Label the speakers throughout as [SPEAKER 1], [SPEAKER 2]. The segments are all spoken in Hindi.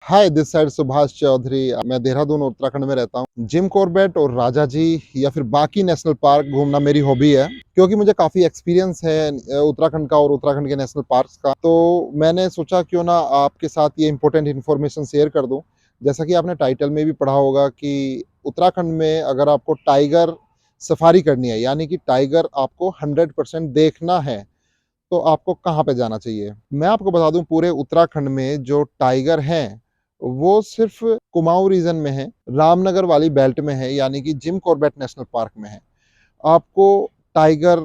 [SPEAKER 1] Hi, this side Subhash Chaudhary. मैं देहरादून उत्तराखंड में रहता हूँ। जिम कॉर्बेट और राजा जी या फिर बाकी नेशनल पार्क घूमना मेरी हॉबी है, क्योंकि मुझे काफ़ी एक्सपीरियंस है उत्तराखंड का और उत्तराखंड के नेशनल पार्क्स का। तो मैंने सोचा क्यों ना आपके साथ ये इंपॉर्टेंट इन्फॉर्मेशन शेयर कर दूँ। जैसा कि आपने टाइटल में भी पढ़ा होगा कि उत्तराखंड में अगर आपको टाइगर सफारी करनी है, यानी कि टाइगर आपको 100% देखना है, तो आपको कहाँ पे जाना चाहिए? मैं आपको बता दूँ, पूरे उत्तराखंड में जो टाइगर हैं, वो सिर्फ़ कुमाऊँ रीजन में है, रामनगर वाली बेल्ट में है, यानी कि जिम कॉर्बेट नेशनल पार्क में है। आपको टाइगर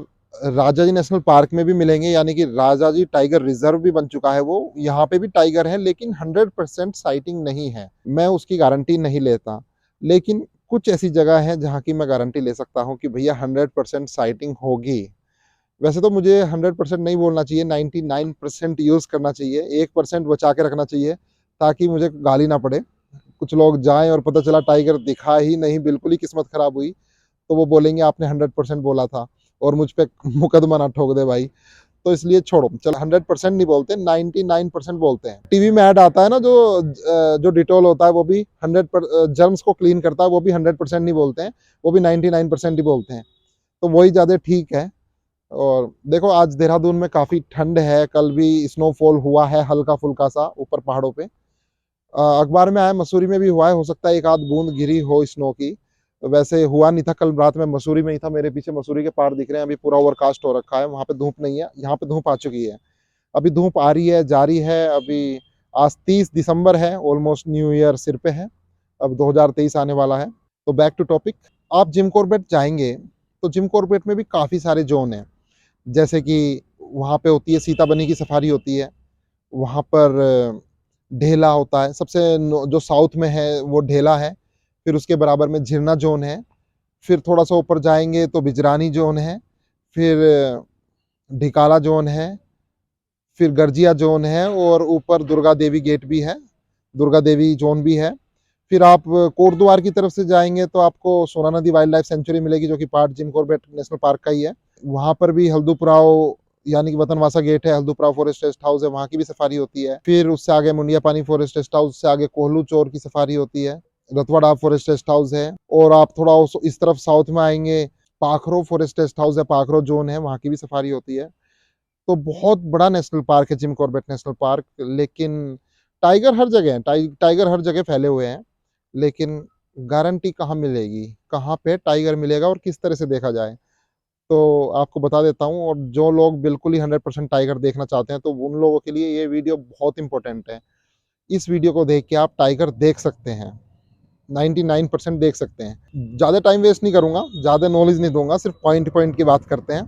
[SPEAKER 1] राजा जी नेशनल पार्क में भी मिलेंगे, यानी कि राजा जी टाइगर रिज़र्व भी बन चुका है वो, यहाँ पे भी टाइगर है, लेकिन 100% साइटिंग नहीं है। मैं उसकी गारंटी नहीं लेता। लेकिन कुछ ऐसी जगह है जहाँ की मैं गारंटी ले सकता हूँ कि भैया 100% साइटिंग होगी। वैसे तो मुझे 100% नहीं बोलना चाहिए, 99% यूज़ करना चाहिए, 1% बचा के रखना चाहिए, ताकि मुझे गाली ना पड़े। कुछ लोग जाएँ और पता चला टाइगर दिखा ही नहीं, बिल्कुल ही किस्मत खराब हुई, तो वो बोलेंगे आपने 100% बोला था और मुझ पे मुकदमा ना ठोक दे भाई। तो इसलिए छोड़ो, चल 100% नहीं बोलते, 99% बोलते हैं। टीवी में ऐड आता है ना, जो डिटॉल होता है वो भी 100 जर्म्स को क्लीन करता है, वो भी 100% नहीं बोलते हैं, वो भी 99% ही बोलते हैं। तो वही ज़्यादा ठीक है। और देखो, आज देहरादून में काफ़ी ठंड है, कल भी स्नोफॉल हुआ है हल्का-फुल्का सा ऊपर पहाड़ों पे। अखबार में आया मसूरी में भी हुआ है, हो सकता है एक आध बूंद गिरी हो स्नो की। वैसे हुआ नहीं था, कल रात में मसूरी में ही था, मेरे पीछे मसूरी के पहाड़ दिख रहे हैं, अभी पूरा ओवरकास्ट हो रखा है, वहाँ पे धूप नहीं है, यहाँ पे धूप आ चुकी है। अभी धूप आ रही है, जारी है अभी। आज 30 दिसंबर है, ऑलमोस्ट न्यू ईयर सिर पे है, अब 2023 आने वाला है। तो बैक टू टॉपिक, आप जिम कॉर्बेट जाएँगे, तो जिम कॉर्बेट में भी काफ़ी सारे ज़ोन हैं। जैसे कि वहाँ पे होती है सीताबनी की सफारी होती है, वहाँ पर ढेला होता है, जो साउथ में है वो ढेला है, फिर उसके बराबर में झिरना जोन है, फिर थोड़ा सा ऊपर जाएंगे तो बिजरानी जोन है, फिर ढिकाला जोन है, फिर गर्जिया जोन है और ऊपर दुर्गा देवी गेट भी है, दुर्गा देवी जोन भी है। फिर आप कोटद्वार की तरफ से जाएंगे तो आपको सोना नदी वाइल्ड लाइफ सेंचुरी मिलेगी, जो कि part Jim Corbett national park का ही है। वहाँ पर भी हल्दूपुराव यानी कि वतनवासा गेट है, हल्दूपुराव फॉरेस्ट रेस्ट हाउस है, वहाँ की भी सफारी होती है। फिर उससे आगे मुंडिया पानी फॉरेस्ट रेस्ट हाउस से आगे कोहलू चोर की सफारी होती है, रतवाड़ा फॉरेस्ट रेस्ट हाउस है। और आप थोड़ा इस तरफ साउथ में आएंगे, पाखरो फॉरेस्ट रेस्ट हाउस है, पाखरो जोन है, वहाँ की भी सफारी होती है। तो बहुत बड़ा नेशनल पार्क है जिम कॉर्बेट नेशनल पार्क। लेकिन टाइगर हर जगह है, टाइगर हर जगह फैले हुए हैं, लेकिन गारंटी कहाँ मिलेगी, कहाँ पे टाइगर मिलेगा और किस तरह से देखा जाए, तो आपको बता देता हूँ। और जो लोग बिल्कुल ही 100% टाइगर देखना चाहते हैं, तो उन लोगों के लिए ये वीडियो बहुत इंपॉर्टेंट है। इस वीडियो को देख के आप टाइगर देख सकते हैं, 99% देख सकते हैं। ज़्यादा टाइम वेस्ट नहीं करूँगा, ज़्यादा नॉलेज नहीं दूंगा, सिर्फ पॉइंट पॉइंट की बात करते हैं।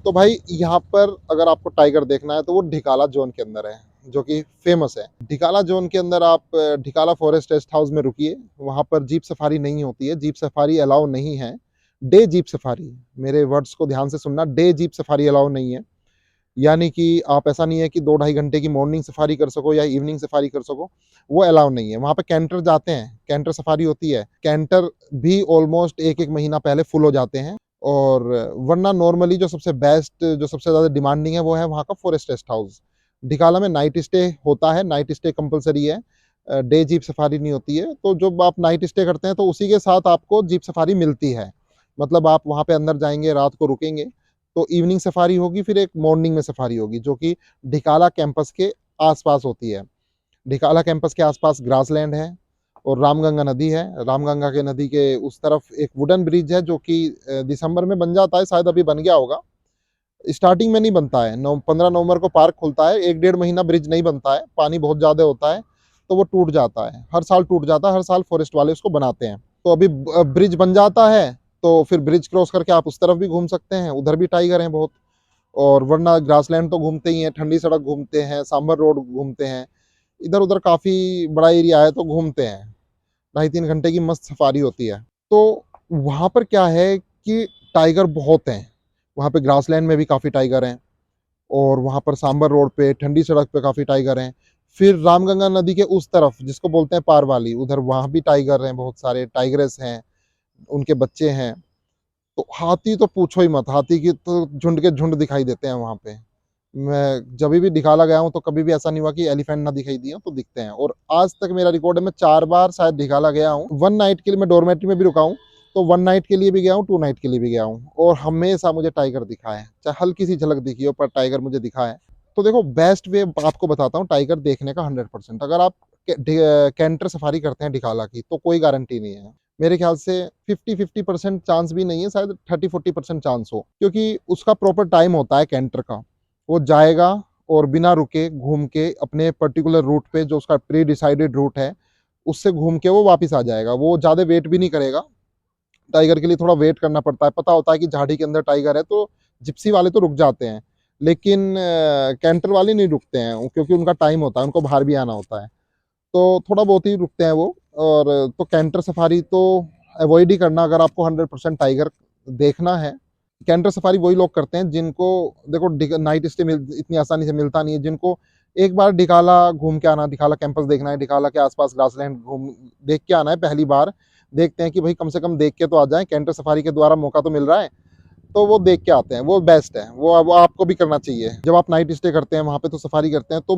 [SPEAKER 1] तो भाई, यहाँ पर अगर आपको टाइगर देखना है तो वो ढिकाला जोन के अंदर है, जो कि फेमस है। ढिकाला जोन के अंदर आप ढिकाला फॉरेस्ट रेस्ट हाउस में रुकिए, वहाँ पर जीप सफारी नहीं होती है, जीप सफारी अलाउ नहीं है। डे जीप सफारी, मेरे वर्ड्स को ध्यान से सुनना, डे जीप सफारी अलाउ नहीं है। यानी कि आप, ऐसा नहीं है कि 2 ढाई घंटे की मॉर्निंग सफारी कर सको या इवनिंग सफारी कर सको, वो अलाउ नहीं है। वहाँ पे कैंटर जाते हैं, कैंटर सफारी होती है, कैंटर भी ऑलमोस्ट एक एक महीना पहले फुल हो जाते हैं। और वरना नॉर्मली जो सबसे बेस्ट, जो सबसे ज़्यादा डिमांडिंग है, वो है वहाँ का फॉरेस्ट रेस्ट हाउस। ढिकाला में नाइट स्टे होता है, नाइट स्टे कंपलसरी है, डे जीप सफारी नहीं होती है। तो जब आप नाइट स्टे करते हैं तो उसी के साथ आपको जीप सफारी मिलती है। मतलब आप वहाँ पे अंदर जाएंगे, रात को रुकेंगे, तो इवनिंग सफारी होगी, फिर एक मॉर्निंग में सफारी होगी, जो कि ढिकाला कैंपस के आसपास होती है। ढिकाला कैंपस के आसपास ग्रासलैंड है और रामगंगा नदी है। रामगंगा के नदी के उस तरफ एक वुडन ब्रिज है, जो कि दिसंबर में बन जाता है, शायद अभी बन गया होगा। स्टार्टिंग में नहीं बनता है, 15 नवंबर को पार्क खुलता है, 1 डेढ़ महीना ब्रिज नहीं बनता है, पानी बहुत ज़्यादा होता है, तो वो टूट जाता है, हर साल टूट जाता है, हर साल फॉरेस्ट वाले उसको बनाते हैं। तो अभी ब्रिज बन जाता है, तो फिर ब्रिज क्रॉस करके आप उस तरफ भी घूम सकते हैं, उधर भी टाइगर हैं बहुत। और वरना ग्रासलैंड तो घूमते ही हैं, ठंडी सड़क घूमते हैं, सांबर रोड घूमते हैं, इधर उधर काफ़ी बड़ा एरिया है तो घूमते हैं। 2.5 3 घंटे की मस्त सफारी होती है। तो वहाँ पर क्या है कि टाइगर बहुत हैं, वहाँ पे ग्रासलैंड में भी काफ़ी टाइगर हैं, और वहाँ पर सांबर रोड पे ठंडी सड़क पे काफ़ी टाइगर हैं। फिर रामगंगा नदी के उस तरफ, जिसको बोलते हैं पारवाली, उधर वहाँ भी टाइगर हैं, बहुत सारे टाइग्रेस हैं, उनके बच्चे हैं। तो हाथी तो पूछो ही मत, हाथी की तो झुंड के झुंड दिखाई देते हैं वहाँ पे। मैं जब भी ढिकाला गया हूँ तो कभी भी ऐसा नहीं हुआ कि एलिफेंट ना दिखाई दिए, तो दिखते हैं। और आज तक मेरा रिकॉर्ड है, मैं 4 बार शायद ढिकाला गया हूँ। 1 नाइट के लिए मैं डॉर्मेट्री में भी रुका हूँ, तो 1 नाइट के लिए भी गया हूँ, 2 नाइट के लिए भी गया हूँ, और हमेशा मुझे टाइगर दिखा है। चाहे हल्की सी झलक दिखी हो, पर टाइगर मुझे दिखा है। तो देखो, बेस्ट वे आपको बताता हूँ टाइगर देखने का 100%। अगर आप कैंटर सफारी करते हैं ढिकाला की, तो कोई गारंटी नहीं है। मेरे ख्याल से 50-50% चांस भी नहीं है, शायद 30-40% चांस हो, क्योंकि उसका प्रॉपर टाइम होता है कैंटर का। वो जाएगा और बिना रुके घूम के अपने पर्टिकुलर रूट पे, जो उसका प्री डिसाइडेड रूट है, उससे घूम के वो वापस आ जाएगा। वो ज़्यादा वेट भी नहीं करेगा। टाइगर के लिए थोड़ा वेट करना पड़ता है, पता होता है कि झाड़ी के अंदर टाइगर है, तो जिप्सी वाले तो रुक जाते हैं, लेकिन कैंटर वाले नहीं रुकते हैं, क्योंकि उनका टाइम होता है, उनको बाहर भी आना होता है। तो थोड़ा बहुत ही रुकते हैं वो। और तो कैंटर सफारी तो अवॉइड ही करना अगर आपको 100% टाइगर देखना है। कैंटर सफारी वही लोग करते हैं जिनको, देखो, नाइट स्टे इतनी आसानी से मिलता नहीं है। जिनको एक बार ढिकाला घूम के आना, ढिकाला कैंपस देखना है, ढिकाला के आसपास ग्रासलैंड घूम देख के आना है, पहली बार देखते हैं कि भाई कम से कम देख के तो आ जाए, कैंटर सफारी के द्वारा मौका तो मिल रहा है, तो वो देख के आते हैं। वो बेस्ट है, वो आपको भी करना चाहिए। जब आप नाइट स्टे करते हैं वहाँ पे, तो सफारी करते हैं, तो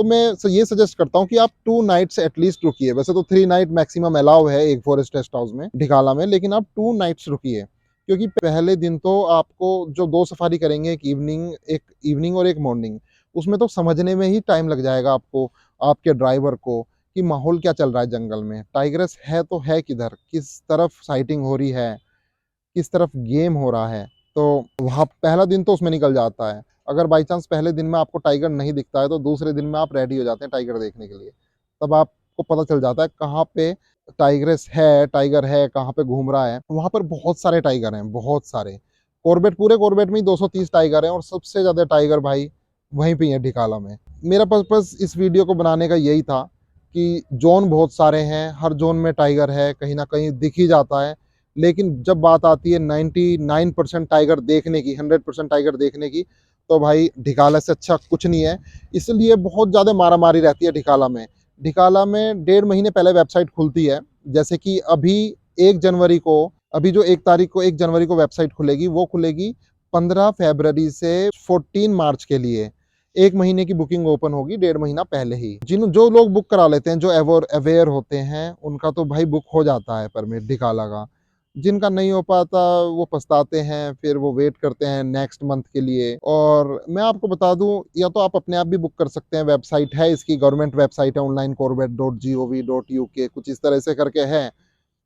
[SPEAKER 1] मैं ये सजेस्ट करता हूँ कि आप 2 नाइट्स एटलीस्ट रुकिए। वैसे तो 3 नाइट मैक्सिमम अलाउ है एक फॉरेस्ट रेस्ट हाउस में ढिकाला में, लेकिन आप 2 नाइट्स रुकिए। क्योंकि पहले दिन तो आपको जो 2 सफारी करेंगे, एक इवनिंग और एक मॉर्निंग, उसमें तो समझने में ही टाइम लग जाएगा आपको, आपके ड्राइवर को, कि माहौल क्या चल रहा है जंगल में, टाइग्रेस है तो है किधर, किस तरफ साइटिंग हो रही है, किस तरफ गेम हो रहा है। तो वहाँ पहला दिन तो उसमें निकल जाता है। अगर बाई चांस पहले दिन में आपको टाइगर नहीं दिखता है, तो दूसरे दिन में आप रेडी हो जाते हैं टाइगर देखने के लिए। तब आपको पता चल जाता है कहाँ पे टाइगर है, कहाँ पे घूम रहा है। वहाँ पर बहुत सारे टाइगर हैं, बहुत सारे। पूरे कॉर्बेट में ही 230 टाइगर हैं, और सबसे ज़्यादा टाइगर भाई वहीं पे ही है, ढिकाला में। मेरा पर्पस इस वीडियो को बनाने का यही था कि जोन बहुत सारे हैं, हर जोन में टाइगर है, कहीं ना कहीं दिख ही जाता है। लेकिन जब बात आती है 99% टाइगर देखने की, 100% टाइगर देखने की, तो भाई ढिकाला से अच्छा कुछ नहीं है। इसलिए बहुत ज़्यादा मारामारी रहती है ढिकाला में। ढिकाला में 1.5 महीने पहले वेबसाइट खुलती है। जैसे कि एक जनवरी को अभी जो 1 जनवरी को वेबसाइट खुलेगी, वो खुलेगी 15 फरवरी से 14 मार्च के लिए। 1 महीने की बुकिंग ओपन होगी 1.5 महीना पहले ही। जो लोग बुक करा लेते हैं, जो अवेयर होते हैं, उनका तो भाई बुक हो जाता है परमिट ढिकाला का। जिनका नहीं हो पाता, वो पछताते हैं, फिर वो वेट करते हैं नेक्स्ट मंथ के लिए। और मैं आपको बता दूं, या तो आप अपने आप भी बुक कर सकते हैं, वेबसाइट है इसकी, गवर्नमेंट वेबसाइट है, onlinecorvette.gov.uk, कुछ इस तरह से करके है।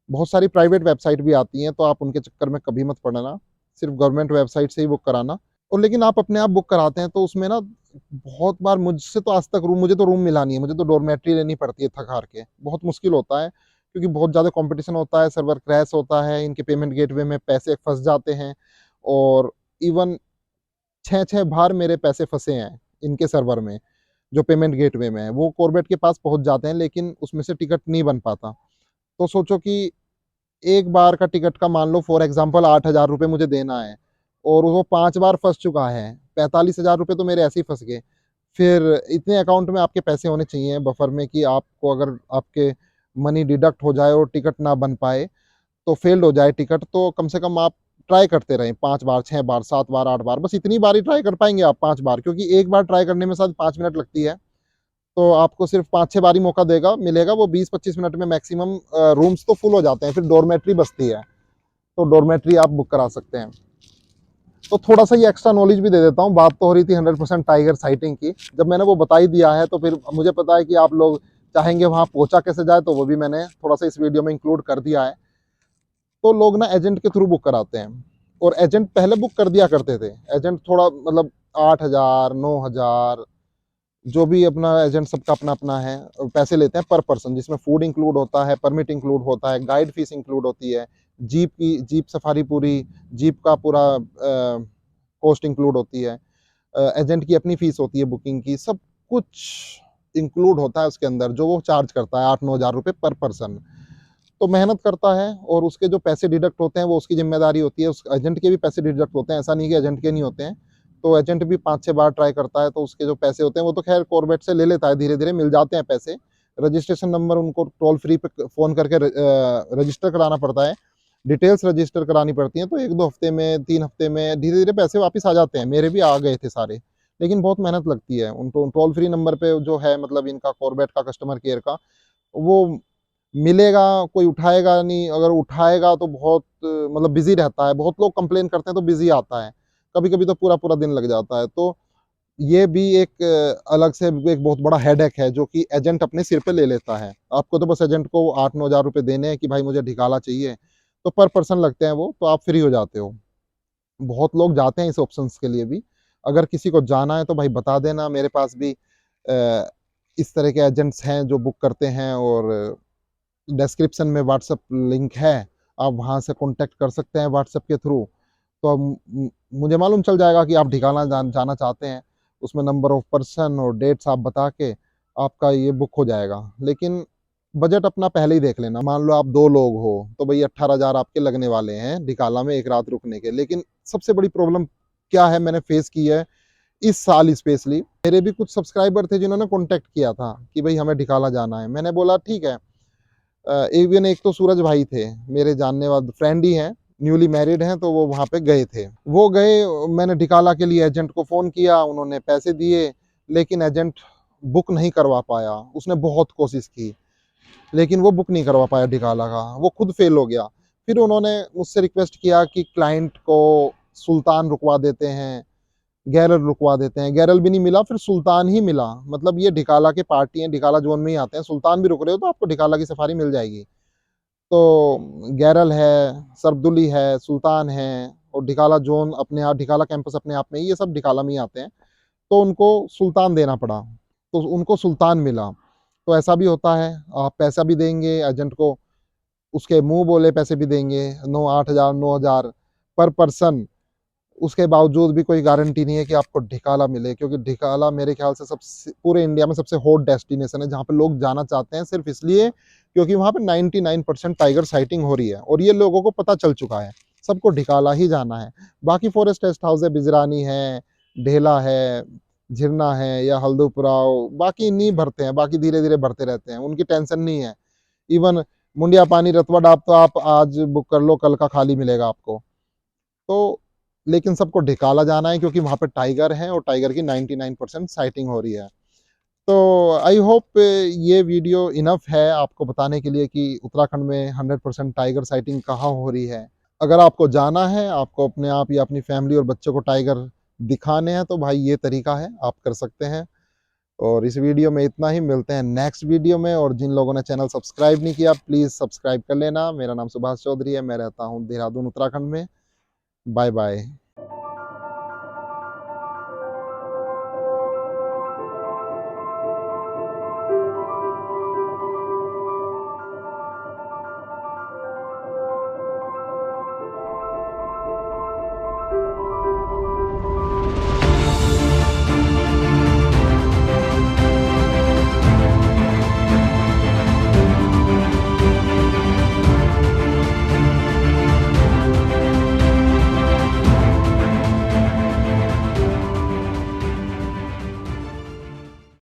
[SPEAKER 1] बहुत सारी प्राइवेट वेबसाइट भी आती हैं, तो आप उनके चक्कर में कभी मत पड़ना, सिर्फ गवर्नमेंट वेबसाइट से ही बुक कराना। और लेकिन आप अपने आप बुक कराते हैं, तो उसमें ना बहुत बार, मुझसे तो आज तक मुझे तो रूम मिला नहीं है, मुझे तो डॉर्मेट्री लेनी पड़ती है थक हार के, बहुत मुश्किल होता है, क्योंकि बहुत ज़्यादा कंपटीशन होता है, सर्वर क्रैश होता है, इनके पेमेंट गेटवे में पैसे फंस जाते हैं। और इवन 6-6 बार मेरे पैसे फंसे हैं इनके सर्वर में, जो पेमेंट गेटवे में है, वो कॉर्बेट के पास पहुंच जाते हैं, लेकिन उसमें से टिकट नहीं बन पाता। तो सोचो कि एक बार का टिकट का मान लो फॉर एग्जाम्पल 8,000 रुपये मुझे देना है, और वो 5 बार फंस चुका है, 45,000 रुपये तो मेरे ऐसे ही फंस गए। फिर इतने अकाउंट में आपके पैसे होने चाहिए बफर में, कि आपको अगर आपके मनी डिडक्ट हो जाए और टिकट ना बन पाए, तो फेल्ड हो जाए टिकट, तो कम से कम आप ट्राई करते रहें 5 बार, 6 बार, 7 बार, 8 बार, बस इतनी बार ही ट्राई कर पाएंगे आप 5 बार, क्योंकि एक बार ट्राई करने में शायद 5 मिनट लगती है। तो आपको सिर्फ 5-6 बार ही मौका मिलेगा। वो 20-25 मिनट में मैक्सिमम रूम्स तो फुल हो जाते हैं, फिर डॉर्मेट्री बचती है, तो डॉर्मेट्री आप बुक करा सकते हैं। तो थोड़ा सा ये एक्स्ट्रा नॉलेज भी दे देता हूँ। बात तो हो रही थी 100% टाइगर साइटिंग की, जब मैंने वो बता ही दिया है, तो फिर मुझे पता है कि आप लोग चाहेंगे वहाँ पहुँचा कैसे जाए, तो वो भी मैंने थोड़ा सा इस वीडियो में इंक्लूड कर दिया है। तो लोग ना एजेंट के थ्रू बुक कराते हैं, और एजेंट पहले बुक कर दिया करते थे। एजेंट थोड़ा मतलब 8,000, 9,000, जो भी अपना एजेंट, सबका अपना अपना है, पैसे लेते हैं पर पर्सन, जिसमें फूड इंक्लूड होता है, परमिट इंक्लूड होता है, गाइड फीस इंक्लूड होती है, जीप सफारी पूरी, जीप का पूरा कॉस्ट इंक्लूड होती है, एजेंट की अपनी फीस होती है, बुकिंग की, सब कुछ इंक्लूड होता है उसके अंदर, जो वो चार्ज करता है 8-9 हज़ार रुपये पर पर्सन। तो मेहनत करता है, और उसके जो पैसे डिडक्ट होते हैं वो उसकी जिम्मेदारी होती है। उस एजेंट के भी पैसे डिडक्ट होते हैं, ऐसा नहीं कि एजेंट के नहीं होते हैं। तो एजेंट भी 5-6 बार ट्राई करता है, तो उसके जो पैसे होते हैं वो तो खैर कॉर्बेट से ले लेता है, धीरे धीरे मिल जाते हैं पैसे। रजिस्ट्रेशन नंबर उनको टोल फ्री पे फ़ोन करके रजिस्टर कराना पड़ता है। डिटेल्स रजिस्टर करानी पड़ती हैं, तो 1-2 हफ्ते में, 3 हफ्ते में धीरे-धीरे पैसे वापस आ जाते हैं। मेरे भी आ गए थे सारे, लेकिन बहुत मेहनत लगती है। उनको टोल फ्री नंबर पे जो है मतलब इनका कॉर्बेट का कस्टमर केयर का, वो मिलेगा, कोई उठाएगा नहीं, अगर उठाएगा तो बहुत मतलब बिज़ी रहता है। बहुत लोग कंप्लेन करते हैं तो बिज़ी आता है, कभी-कभी तो पूरा-पूरा दिन लग जाता है। तो ये भी एक अलग से एक बहुत बड़ा हेडेक है जो कि एजेंट अपने सिर पे ले लेता है। आपको तो बस एजेंट को 8-9 हज़ार रुपए देने हैं कि भाई मुझे ढिकाला चाहिए, तो पर पर्सन लगते हैं वो, तो आप फ्री हो जाते हो। बहुत लोग जाते हैं इस ऑप्शंस के लिए भी। अगर किसी को जाना है तो भाई बता देना, मेरे पास भी इस तरह के एजेंट्स हैं जो बुक करते हैं, और डिस्क्रिप्शन में व्हाट्सएप लिंक है, आप वहाँ से कॉन्टैक्ट कर सकते हैं व्हाट्सएप के थ्रू। तो मुझे मालूम चल जाएगा कि आप ढिकाना जाना चाहते हैं, उसमें नंबर ऑफ पर्सन और डेट्स आप बता के आपका ये बुक हो जाएगा। लेकिन बजट अपना पहले ही देख लेना। मान लो आप 2 लोग हो, तो भई 18,000 आपके लगने वाले हैं ढिकाला में 1 रात रुकने के। लेकिन सबसे बड़ी प्रॉब्लम क्या है मैंने फेस की है इस साल स्पेशली, मेरे भी कुछ सब्सक्राइबर थे जिन्होंने कॉन्टैक्ट किया था कि भई हमें ढिकाला जाना है। मैंने बोला ठीक है। इवन एक तो सूरज भाई थे, मेरे जानने वाले फ्रेंड ही हैं, न्यूली मैरिड हैं, तो वो वहाँ पे गए थे। वो गए, मैंने ढिकाला के लिए एजेंट को फ़ोन किया, उन्होंने पैसे दिए, लेकिन एजेंट बुक नहीं करवा पाया। उसने बहुत कोशिश की, लेकिन वो बुक नहीं करवा पाया ढिकाला का, वो खुद फेल हो गया। फिर उन्होंने मुझसे रिक्वेस्ट किया कि क्लाइंट को सुल्तान रुकवा देते हैं, गैरल रुकवा देते हैं। गैरल भी नहीं मिला, फिर सुल्तान ही मिला। मतलब ये ढिकाला के पार्टी हैं, ढिकाला ज़ोन में ही आते हैं। सुल्तान भी रुक रहे हो तो आपको ढिकाला की सफारी मिल जाएगी। तो गैरल है, सरदुली है, सुल्तान है, और ढिकाला ज़ोन अपने आप, ढिकाला कैंपस अपने आप में ही, ये सब ढिकाला में ही आते हैं। तो उनको सुल्तान देना पड़ा, तो उनको सुल्तान मिला। तो ऐसा भी होता है, आप पैसा भी देंगे एजेंट को, उसके मुँह बोले पैसे भी देंगे, 8,000 9,000 पर पर्सन। उसके बावजूद भी कोई गारंटी नहीं है कि आपको ढिकाला मिले, क्योंकि ढिकाला मेरे ख्याल से सबसे पूरे इंडिया में सबसे हॉट डेस्टिनेशन है, जहाँ पे लोग जाना चाहते हैं सिर्फ इसलिए क्योंकि वहाँ पे 99% टाइगर साइटिंग हो रही है, और ये लोगों को पता चल चुका है, सबको ढिकाला ही जाना है। बाकी फॉरेस्ट रेस्ट हाउस है, बिजरानी है, ढेला है, झिरना है या हल्दूपुराव, बाकी नहीं भरते हैं, बाकी धीरे धीरे भरते रहते हैं, उनकी टेंशन नहीं है। इवन मुंडिया पानी रतवा डाब तो आप आज बुक कर लो, कल का खाली मिलेगा आपको। तो लेकिन सबको ढिकाला जाना है क्योंकि वहाँ पे टाइगर हैं, और टाइगर की 99% साइटिंग हो रही है। तो आई होप ये वीडियो इनफ है आपको बताने के लिए कि उत्तराखंड में 100% टाइगर साइटिंग कहाँ हो रही है। अगर आपको जाना है, आपको अपने आप या अपनी फैमिली और बच्चों को टाइगर दिखाने हैं, तो भाई ये तरीका है, आप कर सकते हैं। और इस वीडियो में इतना ही, मिलते हैं नेक्स्ट वीडियो में। और जिन लोगों ने चैनल सब्सक्राइब नहीं किया, प्लीज़ सब्सक्राइब कर लेना। मेरा नाम सुभाष चौधरी है, मैं रहता हूँ देहरादून उत्तराखंड में। Bye bye.